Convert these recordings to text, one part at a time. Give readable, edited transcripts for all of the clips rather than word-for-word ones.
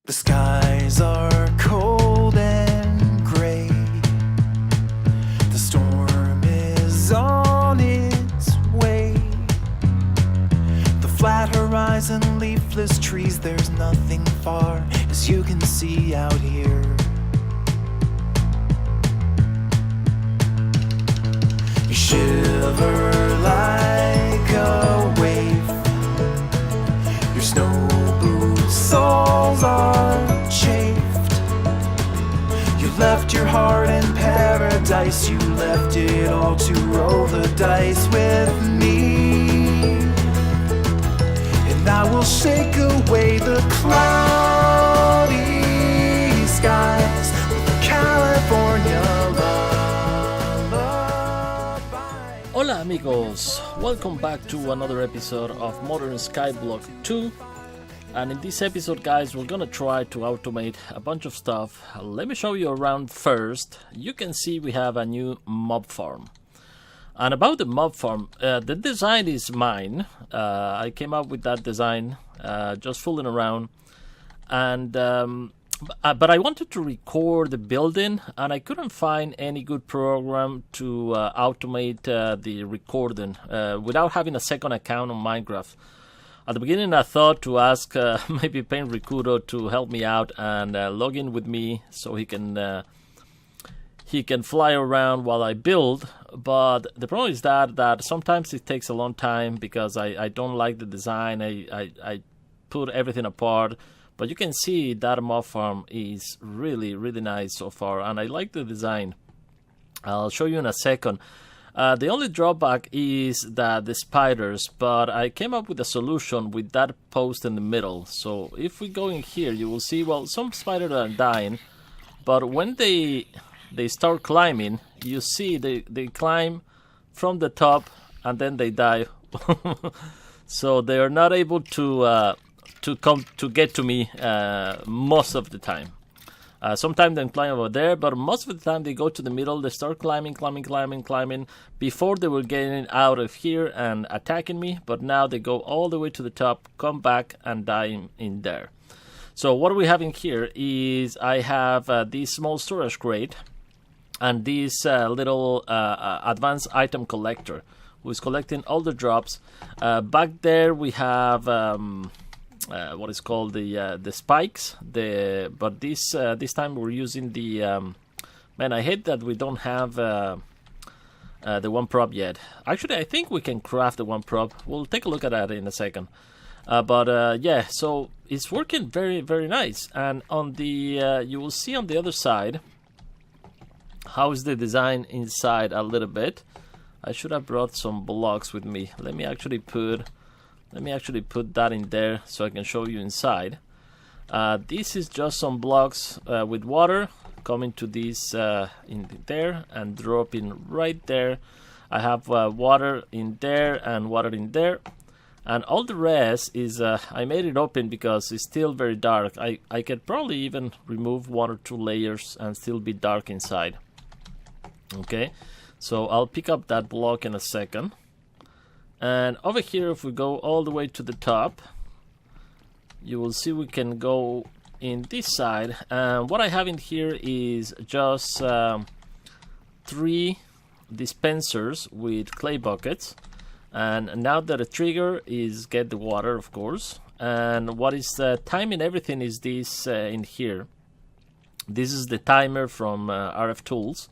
The skies are cold and gray. The storm is on its way. The flat horizon, leafless trees, there's nothing far as you can see out here. You shiver like a wave. Your snow boots soles are chafed. You left your heart in paradise. You left it all to roll the dice with me. And I will shake away the cloudy skies with the California lullaby. Hola amigos, welcome back to another episode of Modern Skyblock 2. And in this episode, guys, we're gonna try to automate a bunch of stuff. Let me show you around first. You can see we have a new mob farm. And about the mob farm, the design is mine. I came up with that design, just fooling around. And but I wanted to record the building, and I couldn't find any good program to automate the recording without having a second account on Minecraft. At the beginning, I thought to ask maybe Paint Rikudo to help me out and log in with me so he can fly around while I build. But the problem is that sometimes it takes a long time because I don't like the design. I put everything apart. But you can see that mob farm is really, really nice so far, and I like the design. I'll show you in a second. The only drawback is that the spiders, but I came up with a solution with that post in the middle. So if we go in here, you will see, well, some spiders are dying, but when they start climbing, you see they climb from the top and then they die. So they are not able to get to me most of the time. Sometimes they climb over there, but most of the time they go to the middle. They start climbing before they were getting out of here and attacking me, but now they go all the way to the top, come back and die in there. So what we have in here is I have this small storage crate and this little advanced item collector who is collecting all the drops. Back there we have what is called the spikes. But this time we're using the man. I hate that we don't have the one prop yet. Actually, I think we can craft the one prop. We'll take a look at that in a second. But yeah, so it's working very, very nice. And on the you will see on the other side how is the design inside a little bit. I should have brought some blocks with me. Let me actually put that in there so I can show you inside. This is just some blocks with water coming to this in there and dropping right there. I have water in there and water in there, and all the rest is I made it open because it's still very dark. I could probably even remove 1 or 2 layers and still be dark inside. Okay, so I'll pick up that block in a second. And over here, if we go all the way to the top, you will see we can go in this side. And what I have in here is just 3 dispensers with clay buckets. And now that the trigger is get the water, of course. And what is timing everything is this in here. This is the timer from RF Tools.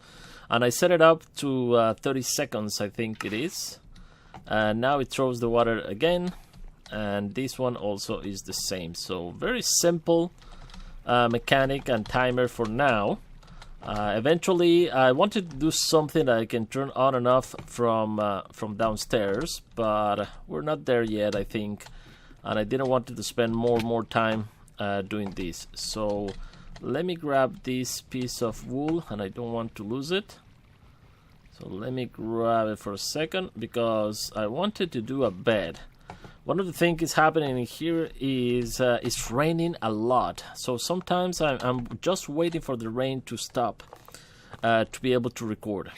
And I set it up to 30 seconds, I think it is. Now it throws the water again, and this one also is the same. So very simple mechanic and timer for now. Eventually I wanted to do something that I can turn on and off from downstairs, but we're not there yet, I think, and I didn't want to spend more time doing this. So let me grab this piece of wool, and I don't want to lose it. So let me grab it for a second because I wanted to do a bed. One of the things is happening here is it's raining a lot. So sometimes I'm just waiting for the rain to stop to be able to record.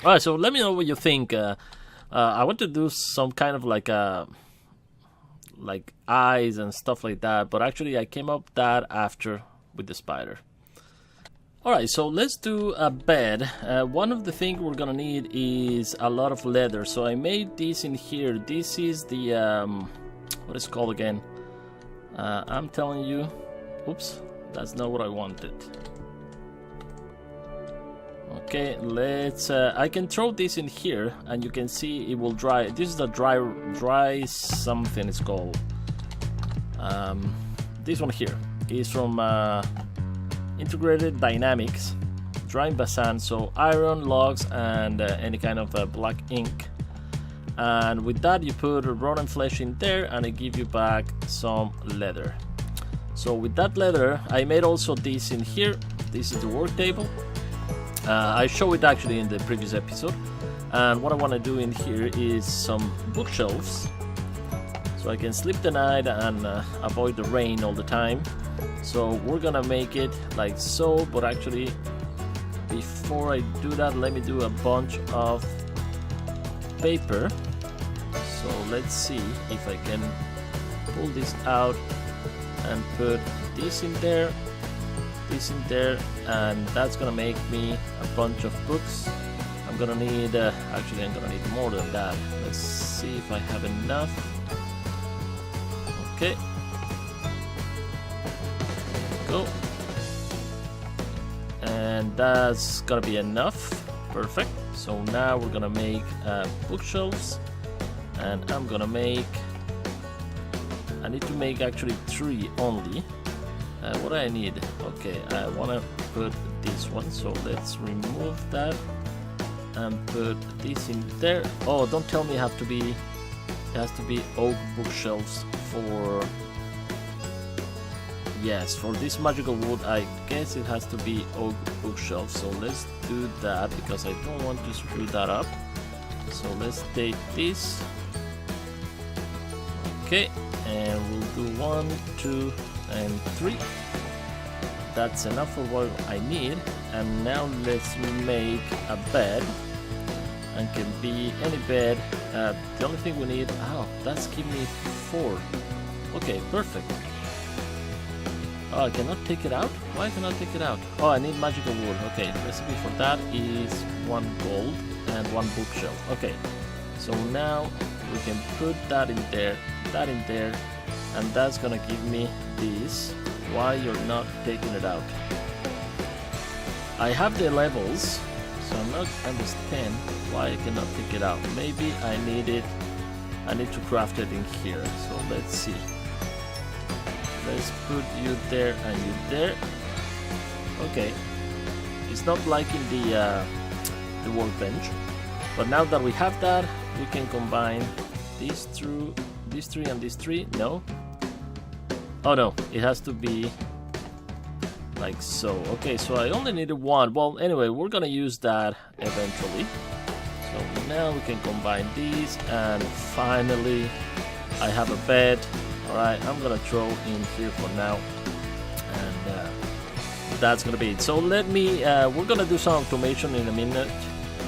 Alright, so let me know what you think. I want to do some kind of like a like eyes and stuff like that, but actually I came up that after with the spider. Alright, so let's do a bed. One of the things we're gonna need is a lot of leather, so I made this in here. This is the what is it called again? I'm telling you, oops, that's not what I wanted. Okay, let's I can throw this in here and you can see it will dry. This is the dry something it's called. This one here is from Integrated Dynamics, drying basan, so iron, logs, and any kind of black ink. And with that you put rotten flesh in there and it gives you back some leather. So with that leather I made also this in here. This is the work table. I show it actually in the previous episode, and what I want to do in here is some bookshelves so I can sleep the night and avoid the rain all the time. So we're gonna make it like so, but actually before I do that, let me do a bunch of paper. So let's see if I can pull this out and put this in there, this in there, and that's gonna make me a bunch of books. I'm gonna need actually I'm gonna need more than that. Let's see if I have enough. Okay, go, and that's gonna be enough. Perfect. So now we're gonna make bookshelves, and I'm gonna make, I need to make actually 3 only. What do I need? Okay, I want to put this one, so let's remove that and put this in there. Oh, don't tell me it has to be oak bookshelves for, yes, for this magical wood. I guess it has to be oak bookshelves, so let's do that because I don't want to screw that up. So let's take this, okay, and we'll do 1, 2, and 3. That's enough for what I need. And now let's make a bed, and can be any bed. The only thing we need, oh, that's giving me 4. Okay, perfect. Oh, I cannot take it out? Why cannot I take it out? Oh, I need magical wood. Okay, recipe for that is 1 gold and 1 bookshelf. Okay, so now we can put that in there, and that's gonna give me this. Why you're not taking it out? I have the levels, so I'm not understand why I cannot take it out. Maybe I need to craft it in here. So let's see. Let's put you there and you there. Okay, it's not like in the workbench, but now that we have that, we can combine these 3 and these 3. No. Oh no, it has to be like so. Okay, so I only needed 1. Well, anyway, we're gonna use that eventually. So now we can combine these, and finally I have a bed. Alright, I'm gonna throw in here for now, and that's gonna be it. So let me, we're gonna do some automation in a minute.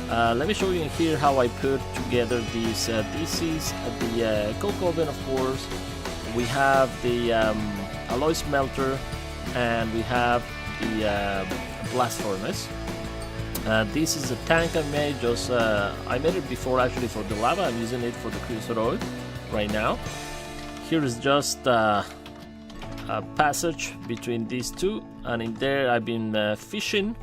Let me show you in here how I put together these. This is the coke oven, of course. We have the alloy smelter, and we have the blast furnace. This is a tank I made. I made it before actually for the lava. I'm using it for the cruiser oil right now. Here is just a passage between these 2, and in there I've been fishing.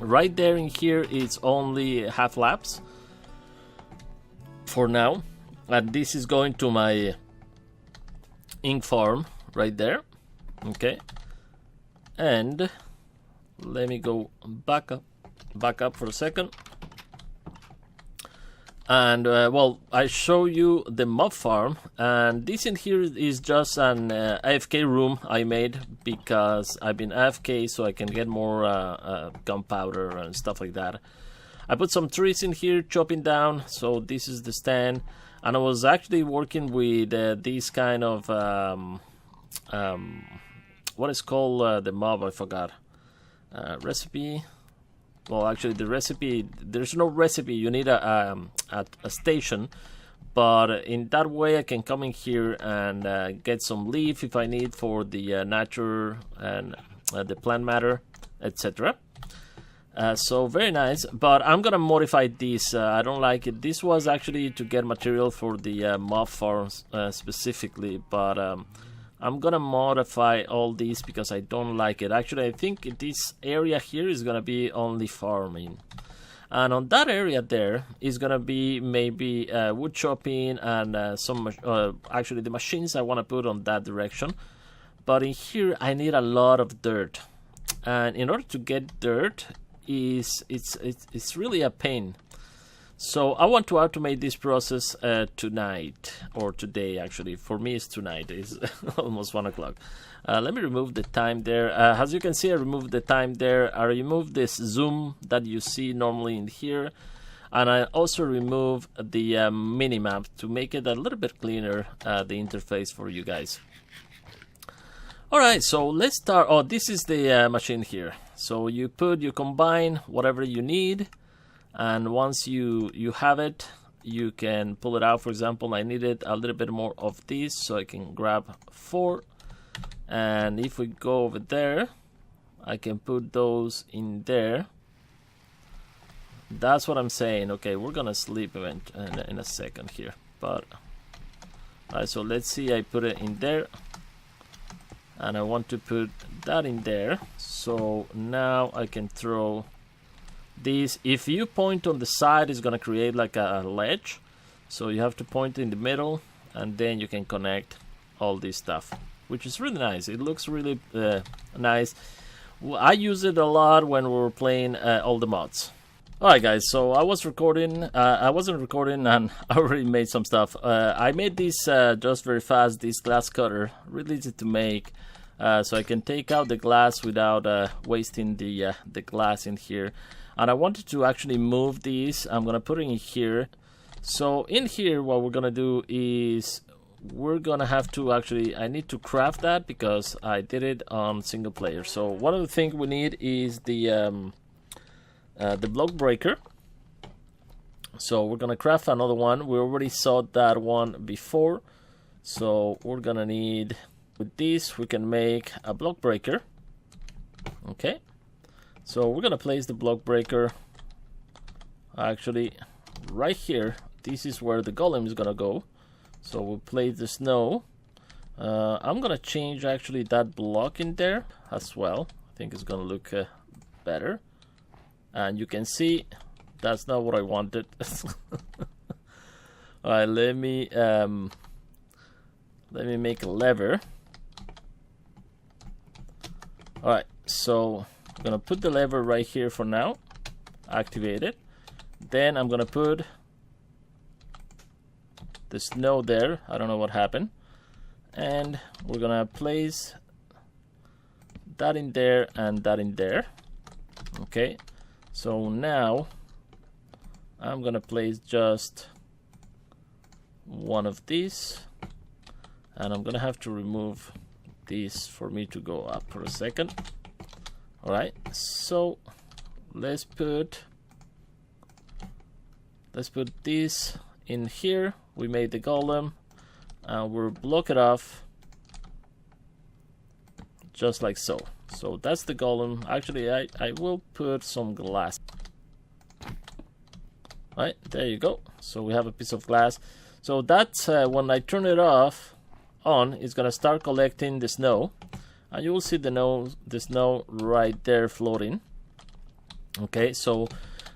Right there in here it's only half laps for now, and this is going to my ink farm right there. Okay, and let me go back up for a second, and well, I show you the mob farm, and this in here is just an AFK room I made because I've been AFK, so I can get more gunpowder and stuff like that. I put some trees in here, chopping down, so this is the stand. And I was actually working with this kind of what is called the mob, I forgot. Recipe. Well, actually the recipe, there's no recipe. You need a station, but in that way I can come in here and get some leaf if I need for the nature and the plant matter, etc. So very nice, but I'm gonna modify this. I don't like it. This was actually to get material for the mob farms specifically, but I'm gonna modify all these because I don't like it. Actually, I think this area here is gonna be only farming, and on that area there is gonna be maybe wood chopping and some actually the machines I want to put on that direction. But in here I need a lot of dirt, and in order to get dirt it's really a pain. So I want to automate this process tonight, or today actually. For me it's tonight, it's almost 1 o'clock. Let me remove the time there. As you can see, I removed the time there. I removed this zoom that you see normally in here, and I also remove the minimap to make it a little bit cleaner, the interface for you guys. Alright, so let's start. Oh, this is the machine here. So you combine whatever you need, and once you have it, you can pull it out. For example, I needed a little bit more of this, so I can grab 4. And if we go over there, I can put those in there. That's what I'm saying. Okay, we're gonna sleep in a second here, but alright, so let's see. I put it in there, and I want to put that in there. So now I can throw these. If you point on the side, it's gonna create like a ledge, so you have to point in the middle, and then you can connect all this stuff, which is really nice. It looks really nice. I use it a lot when we were playing all the mods. Alright guys, so I was recording, I wasn't recording and I already made some stuff. I made this just very fast, this glass cutter, really easy to make, so I can take out the glass without wasting the glass in here. And I wanted to actually move these. I'm gonna put it in here. So in here what we're gonna do is we're gonna have to actually, I need to craft that because I did it on single player. So one of the things we need is the block breaker. So we're gonna craft another one. We already saw that one before, so we're gonna need, with this we can make a block breaker. Okay, so we're gonna place the block breaker actually right here. This is where the golem is gonna go, so we'll place the snow. I'm gonna change actually that block in there as well. I think it's gonna look better. And you can see that's not what I wanted. Alright, let me make a lever. Alright, so I'm gonna put the lever right here for now, activate it. Then I'm gonna put the snow there. I don't know what happened. And we're gonna place that in there and that in there. Okay. So now I'm gonna place just one of these, and I'm gonna have to remove this for me to go up for a second. Alright, so let's put this in here. We made the golem, and we'll block it off just like so. So that's the golem. Actually, I will put some glass. Right, there you go. So we have a piece of glass. So that's when I turn it on, it's gonna start collecting the snow, and you will see the snow right there floating. Okay, so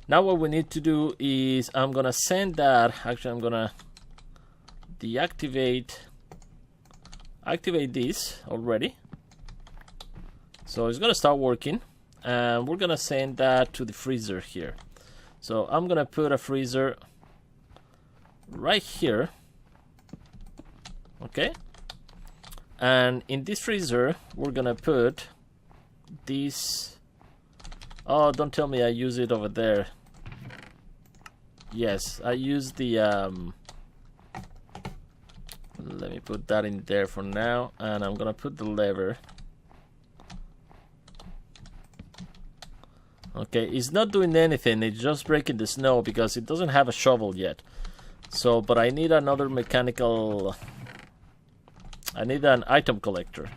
now what we need to do is I'm gonna send that. Actually, I'm gonna activate this already. So it's gonna start working, and we're gonna send that to the freezer here. So I'm gonna put a freezer right here. Okay, and in this freezer we're gonna put this. Oh, don't tell me I use it over there. Yes, I use the let me put that in there for now, and I'm gonna put the lever. Okay, it's not doing anything, it's just breaking the snow because it doesn't have a shovel yet. So, but I need another mechanical... I need an item collector.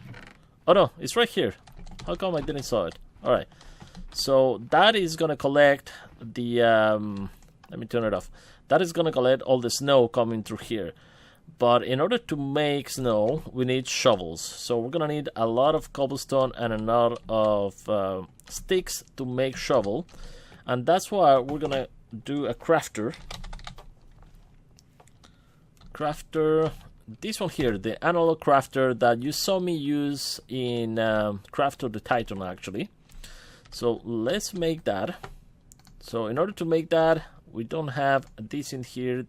Oh no, it's right here. How come I didn't saw it? Alright. So that is gonna collect the... let me turn it off. That is gonna collect all the snow coming through here. But in order to make snow, we need shovels. So we're gonna need a lot of cobblestone and a lot of sticks to make shovel. And that's why we're gonna do a crafter. This one here, the analog crafter that you saw me use in Craft of the Titan actually. So let's make that. So in order to make that, we don't have this in here.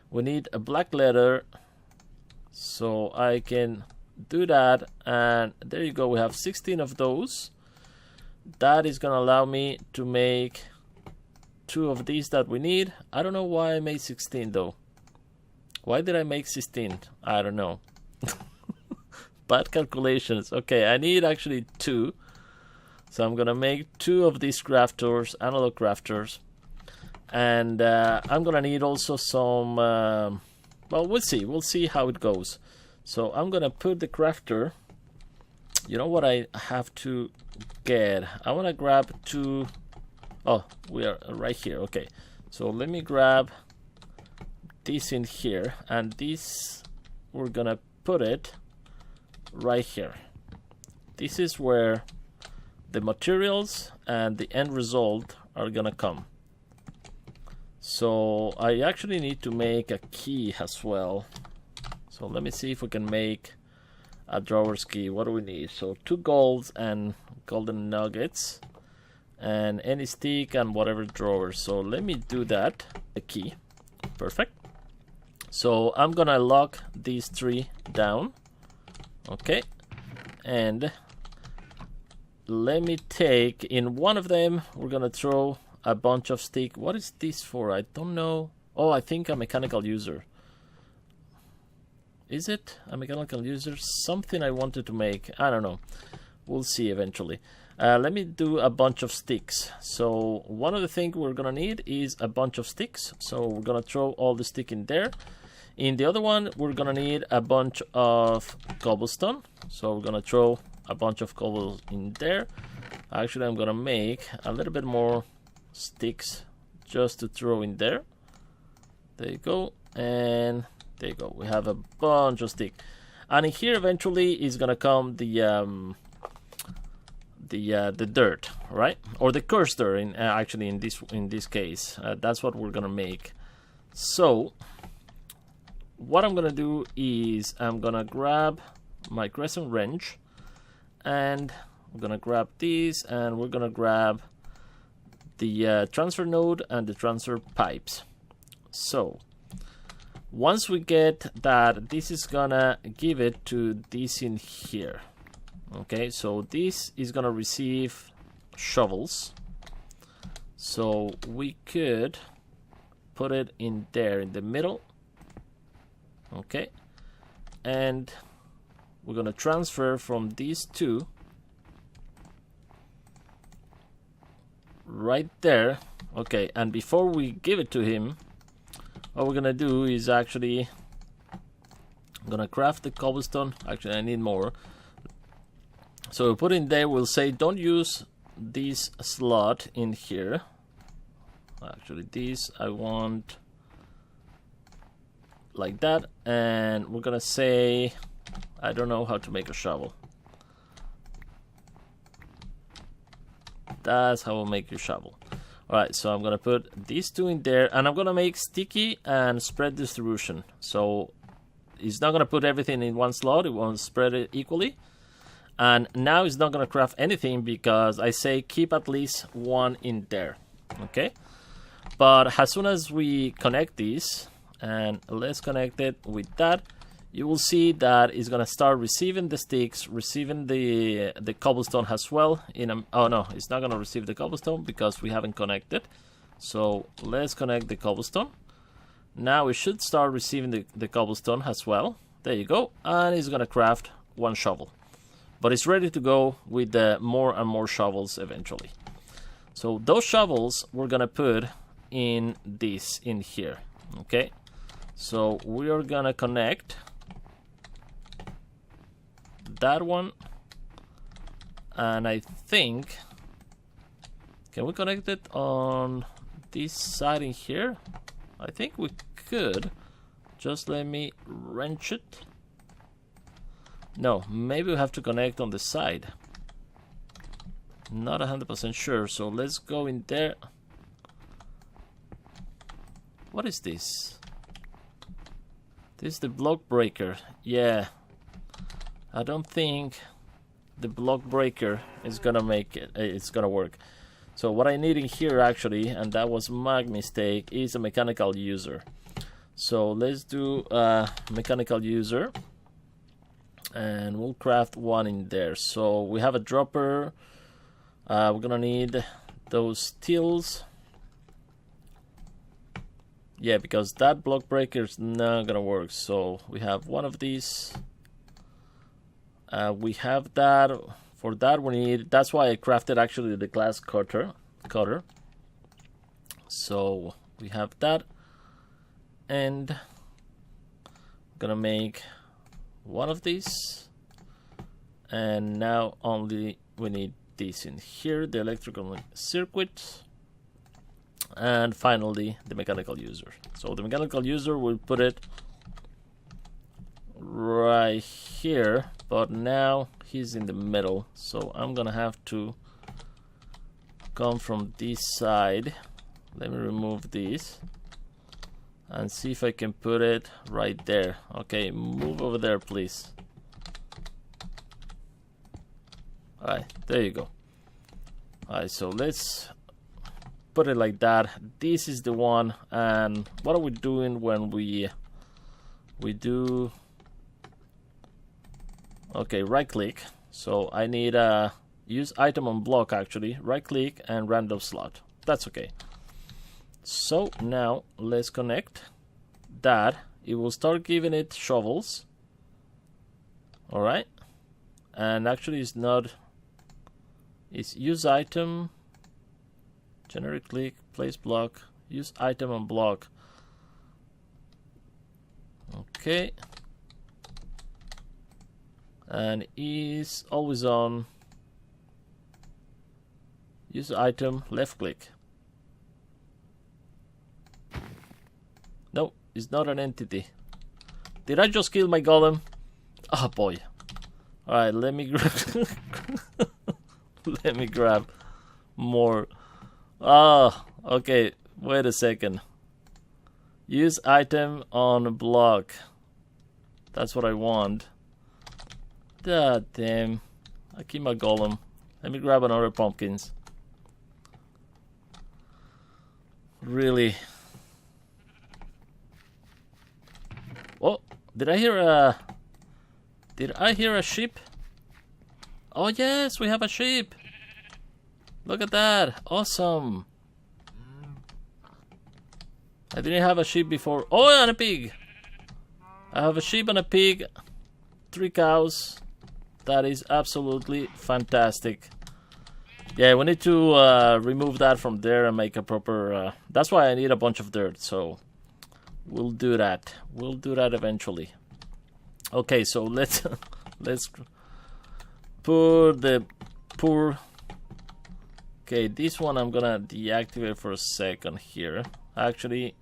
We need a black leather, so I can do that, and there you go. We have 16 of those. That is gonna allow me to make 2 of these that we need. I don't know why I made 16 though. Why did I make 16? I don't know. Bad calculations. Okay, I need actually 2. So I'm gonna make 2 of these crafters, analog crafters. And I'm gonna need also some... well, we'll see. We'll see how it goes. So I'm gonna put the crafter... You know what I have to get? I wanna grab 2... Oh, we are right here. Okay. So let me grab... this in here, and this we're gonna put it right here. This is where the materials and the end result are gonna come. So I actually need to make a key as well. So let me see if we can make a drawer's key. What do we need? So 2 golds and golden nuggets and any stick and whatever drawer. So let me do that. A key. Perfect. So I'm gonna lock these 3 down. Okay. And let me take in one of them, we're gonna throw a bunch of stick. What is this for? I don't know. Oh, I think a mechanical user. Is it a mechanical user? Something I wanted to make. I don't know. We'll see eventually. Let me do a bunch of sticks. So one of the things we're gonna need is a bunch of sticks. So we're gonna throw all the stick in there. In the other one, we're gonna need a bunch of cobblestone. So we're gonna throw a bunch of cobble in there. Actually, I'm gonna make a little bit more sticks just to throw in there. There you go, and there you go. We have a bunch of stick, and in here eventually is gonna come the dirt, right? Or the cursed dirt. Actually, in this case, that's what we're gonna make. So what I'm gonna do is I'm gonna grab my crescent wrench, and I'm gonna grab these, and we're gonna grab the transfer node and the transfer pipes. So once we get that, this is gonna give it to this in here. Okay, so this is gonna receive shovels. So we could put it in there in the middle. Okay, and we're gonna transfer from these 2 right there. Okay, and before we give it to him, what we're gonna do is actually I'm gonna craft the cobblestone. Actually, I need more. So we put in there, we'll say don't use this slot in here. Actually, this I want like that, and we're gonna say I don't know how to make a shovel. That's how we'll make your shovel. Alright, so I'm gonna put these 2 in there, and I'm gonna make sticky and spread distribution. So it's not gonna put everything in one slot, it won't spread it equally. And now it's not gonna craft anything because I say keep at least 1 in there. Okay, but as soon as we connect these, and let's connect it with that, you will see that it's gonna start receiving the sticks, receiving the cobblestone as well. Oh no, it's not gonna receive the cobblestone because we haven't connected. So let's connect the cobblestone. Now we should start receiving the cobblestone as well. There you go, and it's gonna craft 1 shovel. But it's ready to go with more and more shovels eventually. So those shovels we're gonna put in this in here. Okay, So we are gonna connect that one, and I think, can we connect it on this side in here? I think we could. Just let me wrench it. No, maybe we have to connect on the side. Not 100% sure, so let's go in there. What is this? This is the block breaker. Yeah, I don't think the block breaker is gonna make it. It's gonna work. So what I need in here actually, and that was my mistake, is a mechanical user. So let's do a mechanical user, and we'll craft one in there. So we have a dropper. We're gonna need those steels. Yeah, because that block breaker is not gonna work. So we have one of these. We have that. For that we need. That's why I crafted actually the glass cutter. So we have that, and I'm gonna make one of these. And now only we need this in here, the electrical circuit. And finally, the mechanical user. So the mechanical user, will put it right here, but now he's in the middle. So I'm gonna have to come from this side. Let me remove this and see if I can put it right there. Okay, move over there, please. Alright, there you go. Alright, so let's put it like that. This is the one. And what are we doing when we do? Okay, right click. So I need a use item on block actually. Right click and random slot. That's okay. So now let's connect that. It will start giving it shovels. Alright. And actually it's not. It's use item. Generic click, place block, use item on block. Okay. And is always on. Use item, left click. No, it's not an entity. Did I just kill my golem? Oh boy. Alright, let me grab let me grab more. Ah, okay, wait a second. Use item on block. That's what I want. God damn. I keep my golem. Let me grab another pumpkins. Really? Oh, did I hear a sheep? Oh yes, we have a sheep. Look at that. Awesome. I didn't have a sheep before. Oh, and a pig. I have a sheep and a pig. 3 cows. That is absolutely fantastic. Yeah, we need to remove that from there and make a proper... that's why I need a bunch of dirt. So we'll do that. We'll do that eventually. Okay, so let's put the poor... Okay, this one I'm gonna deactivate for a second here. Actually,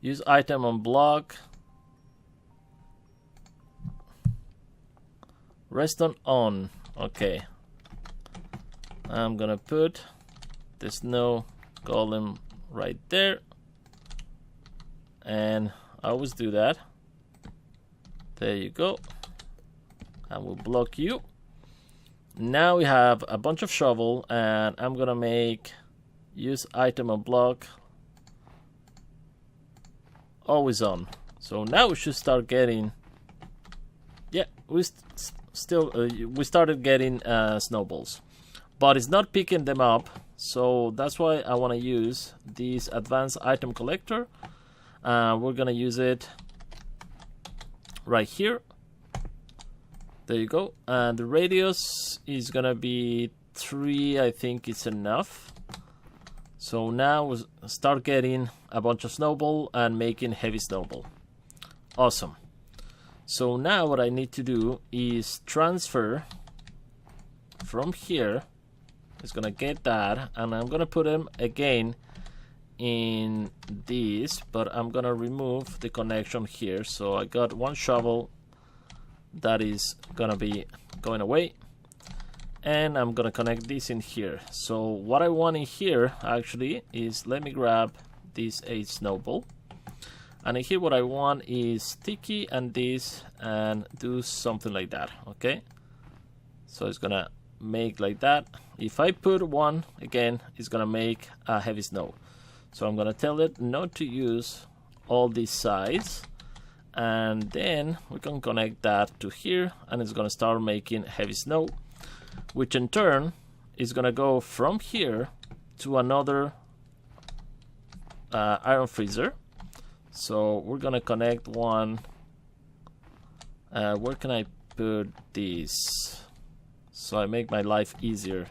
use item on block. Rest on. Okay. I'm gonna put the snow golem right there. And I always do that. There you go. And we'll block you. Now we have a bunch of shovel, and I'm gonna make use item on block always on. So now we should start getting. Yeah, we started getting snowballs, but it's not picking them up. So that's why I want to use this advanced item collector. We're gonna use it right here. There you go. And the radius is gonna be 3. I think it's enough. So now we start getting a bunch of snowball and making heavy snowball. Awesome. So now what I need to do is transfer from here. It's gonna get that, and I'm gonna put them again in this, but I'm gonna remove the connection here. So I got one shovel that is gonna be going away, and I'm gonna connect this in here. So what I want in here actually is, let me grab this 8 snowball, and in here what I want is sticky and this, and do something like that. Okay, so it's gonna make like that. If I put one again, it's gonna make a heavy snow. So I'm gonna tell it not to use all these sides, and then we can connect that to here, and it's gonna start making heavy snow, which in turn is gonna go from here to another iron freezer. So we're gonna connect one. Where can I put this so I make my life easier?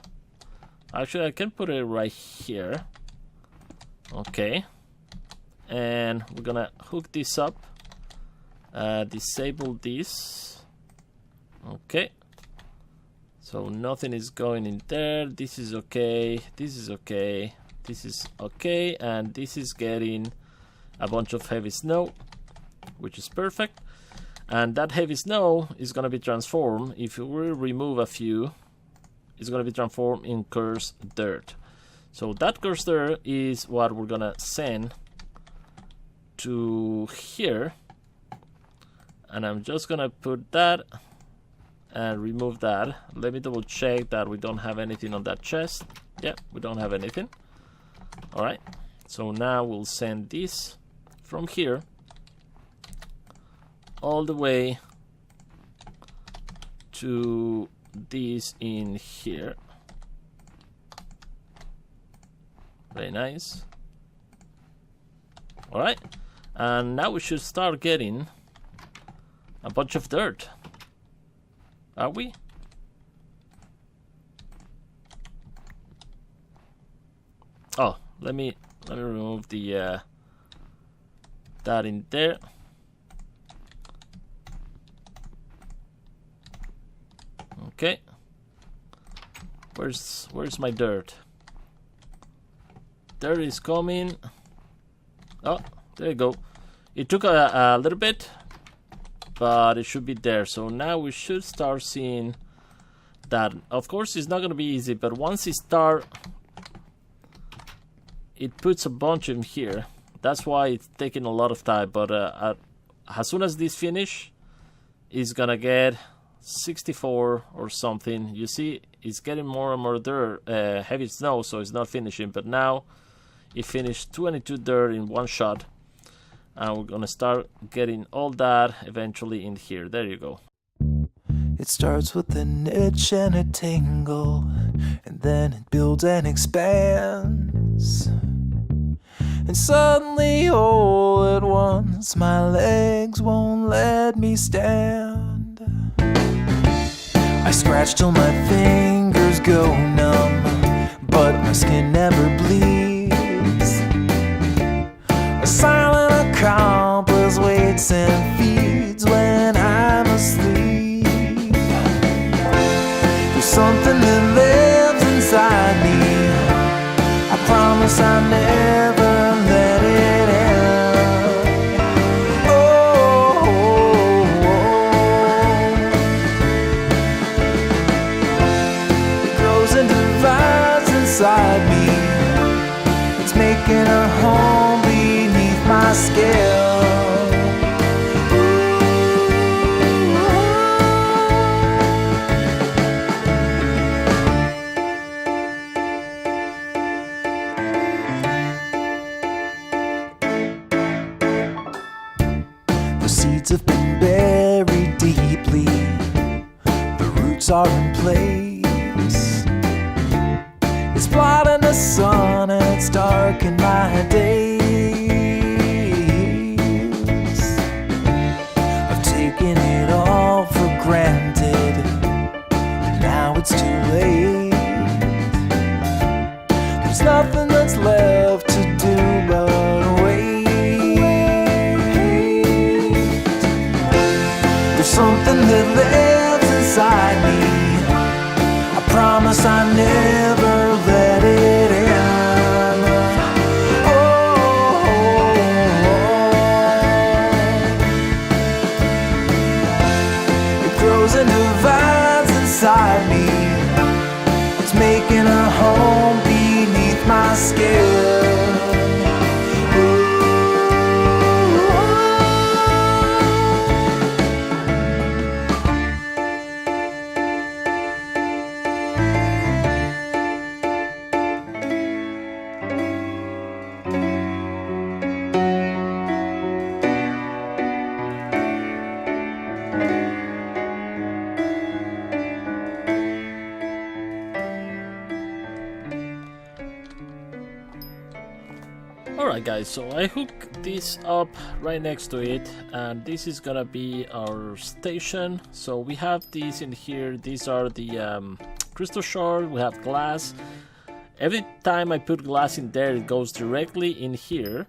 Actually, I can put it right here. Okay, and we're gonna hook this up, disable this. Okay, so nothing is going in there. This is okay, this is okay, this is okay, and this is getting a bunch of heavy snow, which is perfect. And that heavy snow is gonna be transformed, if we remove a few, it's gonna be transformed in cursed dirt. So that cursed dirt is what we're gonna send to here, and I'm just gonna put that and remove that. Let me double check that we don't have anything on that chest. Yeah, we don't have anything. Alright, so now we'll send this from here all the way to this in here. Very nice. Alright, and now we should start getting a bunch of dirt. Are we? Oh, let me remove the that in there. Okay. Where's my dirt? Dirt is coming. Oh, there you go. It took a little bit, but it should be there. So now we should start seeing that. Of course, it's not going to be easy, but once it starts, it puts a bunch in here. That's why it's taking a lot of time. But as soon as this finish, it's going to get 64 or something. You see, it's getting more and more dirt, heavy snow, so it's not finishing. But now it finished 22 dirt in one shot, and we're gonna start getting all that eventually in here. There you go. It starts with an itch and a tingle, and then it builds and expands. And suddenly, all at once, my legs won't let me stand. I scratch till my fingers go numb, but my skin never bleeds. A silent accomplice waits and feeds when I'm asleep. There's something that lives inside me. I promise I'll never let it end. Oh, it grows and divides inside me. It's making a home beneath my skin. Seeds have been buried deeply, the roots are in place. It's blotting the sun and it's dark in my days. I've taken it all for granted, now it's too late. There's nothing that's left promise I never let it end. It grows and divides inside me. It's making a home beneath my skin. Alright guys, so I hook this up right next to it, and this is gonna be our station. So we have these in here. These are the crystal shard. We have glass. Every time I put glass in there, it goes directly in here,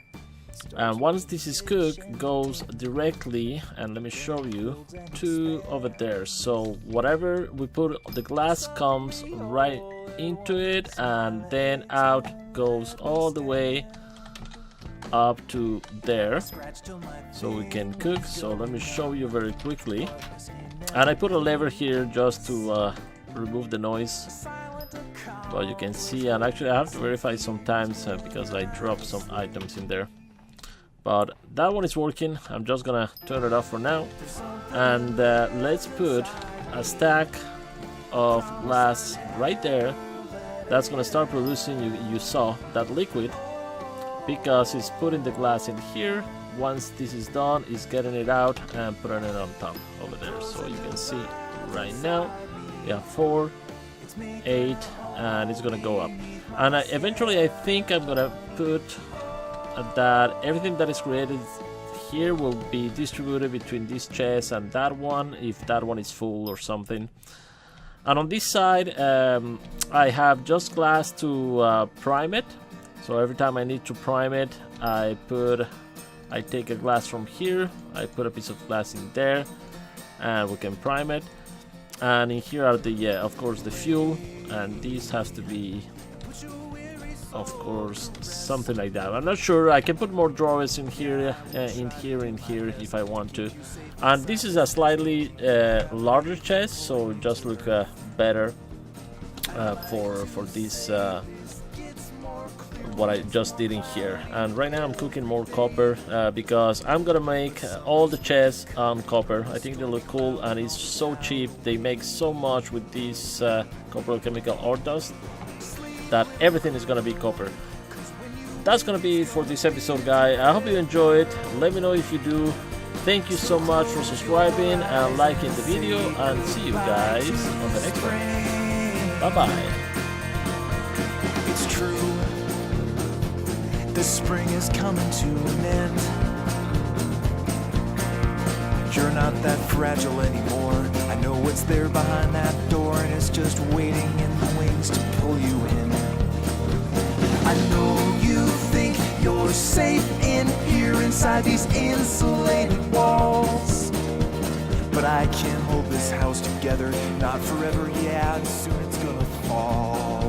and once this is cooked, goes directly, and let me show you, to over there. So whatever we put, the glass comes right into it, and then out goes all the way up to there, so we can cook. So let me show you very quickly, and I put a lever here just to remove the noise, but you can see, and actually I have to verify sometimes because I drop some items in there, but that one is working. I'm just gonna turn it off for now, and let's put a stack of glass right there. That's gonna start producing, you saw that liquid, because it's putting the glass in here. Once this is done, it's getting it out and putting it on top over there. So you can see right now we have 4, 8, and it's gonna go up. And eventually I think I'm gonna put that everything that is created here will be distributed between this chest and that one, if that one is full or something. And on this side I have just glass to prime it. So every time I need to prime it, I take a glass from here, I put a piece of glass in there, and we can prime it. And in here are the of course the fuel, and this has to be, of course, something like that. I'm not sure. I can put more drawers in here, in here if I want to. And this is a slightly larger chest, so it just look better for this. What I just did in here. And right now I'm cooking more copper because I'm gonna make all the chests on copper. I think they look cool, and it's so cheap. They make so much with this copper chemical ore dust that everything is gonna be copper. That's gonna be for this episode, guys. I hope you enjoyed. Let me know if you do. Thank you so much for subscribing and liking the video, and see you guys on the next one. Bye bye. It's true. The spring is coming to an end. You're not that fragile anymore. I know what's there behind that door, and it's just waiting in the wings to pull you in. I know you think you're safe in here inside these insulated walls, but I can't hold this house together, not forever, yeah, and soon it's gonna fall.